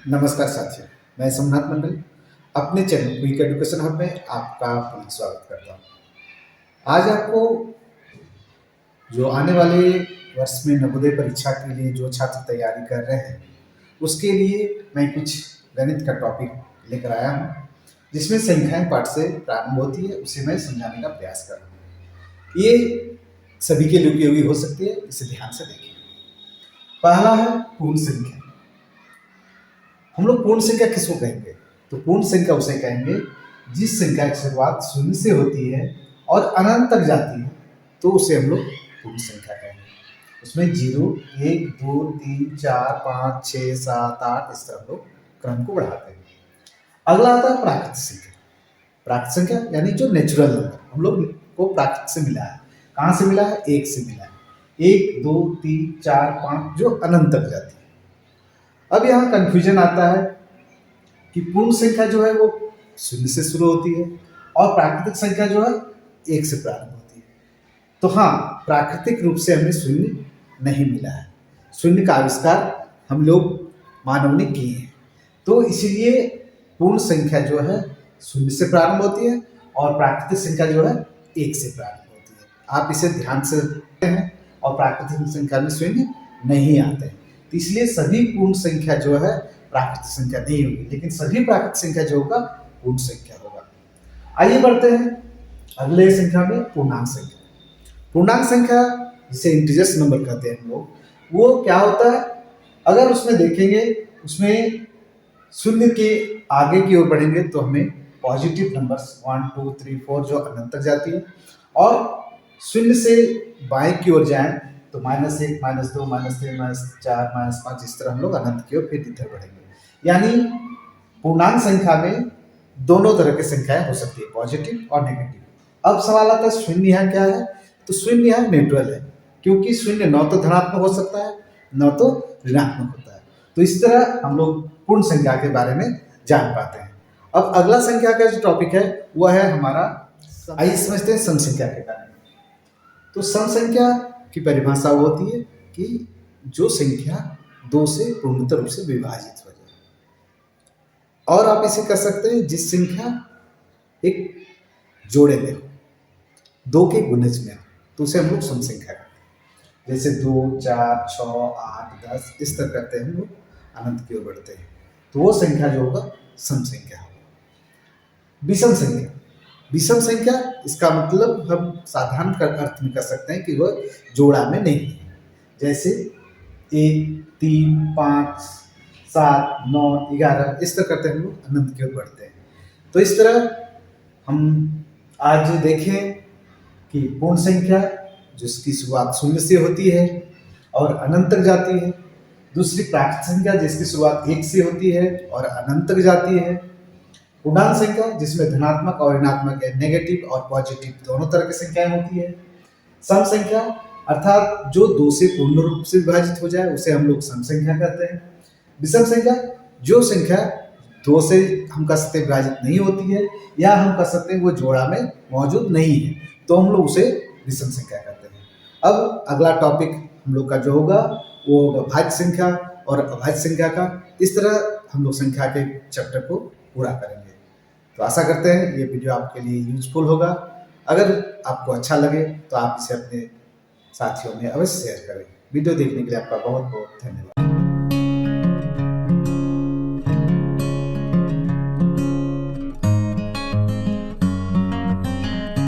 नमस्कार साथियों, मैं सोमनाथ मंडल अपने चैनल क्विक एजुकेशन हब में आपका पुनः स्वागत करता हूँ। आज आपको जो आने वाले वर्ष में नवोदय परीक्षा के लिए जो छात्र तैयारी कर रहे हैं, उसके लिए मैं कुछ गणित का टॉपिक लेकर आया हूँ, जिसमें संख्याएं पाठ से प्रारंभ होती है, उसे मैं समझाने का प्रयास कर रहा हूँ। ये सभी के लिए उपयोगी हो सकती है, इसे ध्यान से देखिए। पहला है पूर्ण संख्या। हम लोग पूर्ण संख्या किसको कहेंगे? तो पूर्ण संख्या उसे कहेंगे जिस संख्या की शुरुआत शून्य से होती है और अनंत तक जाती है, तो उसे हम लोग पूर्ण संख्या कहेंगे। उसमें 0, 1, 2, 3, 4, 5, 6, 7, 8 इस तरह हम लोग क्रम को बढ़ाते हैं। अगला आता है प्राकृत संख्या। प्राकृत संख्या यानी जो नेचुरल नंबर हम लोग को प्राकृत से मिला है। कहाँ से मिला है? 1 से मिला है। 1, 2, 3, 4, 5 जो अनंत तक जाती है। अब यहाँ कंफ्यूजन आता है कि पूर्ण संख्या जो है वो शून्य से शुरू होती है और प्राकृतिक संख्या जो है 1 से प्रारंभ होती है। तो हाँ, प्राकृतिक रूप से हमें शून्य नहीं मिला है। शून्य का आविष्कार हम लोग मानव ने किए हैं, तो इसलिए पूर्ण संख्या जो है शून्य से प्रारंभ होती है और प्राकृतिक संख्या जो है 1 से प्रारंभ होती है। आप इसे ध्यान से देखते हैं और प्राकृतिक संख्या में शून्य नहीं आते हैं, तो इसलिए सभी पूर्ण संख्या जो है प्राकृतिक संख्या नहीं होगी, लेकिन सभी प्राकृतिक संख्या जो होगा पूर्ण संख्या होगा। आइए बढ़ते हैं अगले संख्या में, पूर्णांक संख्या। पूर्णांक संख्या जिसे इंटीजर्स नंबर कहते हैं हम लोग, वो क्या होता है? अगर उसमें देखेंगे, उसमें शून्य के आगे की ओर बढ़ेंगे तो हमें पॉजिटिव नंबर्स 1, 2, 3, 4 जो अनंत तक जाती है, और शून्य से बाएं की ओर जाएं तो -1, -2, -3, -4, -5 इस तरह हम लोग अनंत की ओर फिर इधर बढ़ेंगे। यानी पूर्णांक संख्या में दोनों तरह की संख्याएं हो सकती है, पॉजिटिव और नेगेटिव। अब सवाल आता है शून्य यहाँ क्या है? तो शून्य यहाँ न्यूट्रल है, क्योंकि शून्य न तो धनात्मक हो सकता है न तो ऋणात्मक होता है। तो इस तरह हम लोग पूर्ण संख्या के बारे में जान पाते हैं। अब अगला संख्या का जो टॉपिक है वह है हमारा, आइए समझते हैं सम संख्या के बारे में। तो सम संख्या की परिभाषा वो होती है कि जो संख्या 2 से पूर्णतः रूप से विभाजित हो जाए, और आप इसे कर सकते हैं जिस संख्या एक जोड़े में हो, 2 के गुणज में हो, तो उसे हम लोग सम संख्या करते हैं। जैसे 2, 4, 6, 8, 10 इस तरह करते हैं हम लोग, अनंत की ओर बढ़ते हैं, तो वो संख्या जो होगा सम संख्या होगा। विषम संख्या। विषम संख्या इसका मतलब हम साधारण अर्थ में कर सकते हैं कि वह जोड़ा में नहीं है। जैसे 1, 3, 5, 7, 9, 11 इस तरह करते हैं हम लोग, अनंत की ओर बढ़ते हैं। तो इस तरह हम आज देखें कि पूर्ण संख्या जिसकी शुरुआत शून्य से होती है और अनंत तक जाती है, दूसरी प्राकृत संख्या जिसकी शुरुआत 1 से होती है और अनंत तक जाती है, पूर्णांक संख्या जिसमें धनात्मक और ऋणात्मक नेगेटिव और पॉजिटिव दोनों तरह की संख्याएं होती है, सम संख्या अर्थात जो 2 से पूर्ण रूप से विभाजित हो जाए उसे हम लोग सम संख्या कहते हैं। विषम संख्या जो संख्या 2 से हम कह सकते विभाजित नहीं होती है, या हम कह सकते हैं वो जोड़ा में मौजूद नहीं है, तो हम लोग उसे विषम संख्या कहते हैं। अब अगला टॉपिक हम लोग का जो होगा वो होगा भाज्य संख्या और अभाज्य संख्या का। इस तरह हम लोग संख्या के चैप्टर को पूरा करेंगे। तो आशा करते हैं ये वीडियो आपके लिए यूजफुल होगा। अगर आपको अच्छा लगे तो आप इसे अपने साथियों में अवश्य शेयर करें। वीडियो देखने के लिए आपका बहुत बहुत धन्यवाद।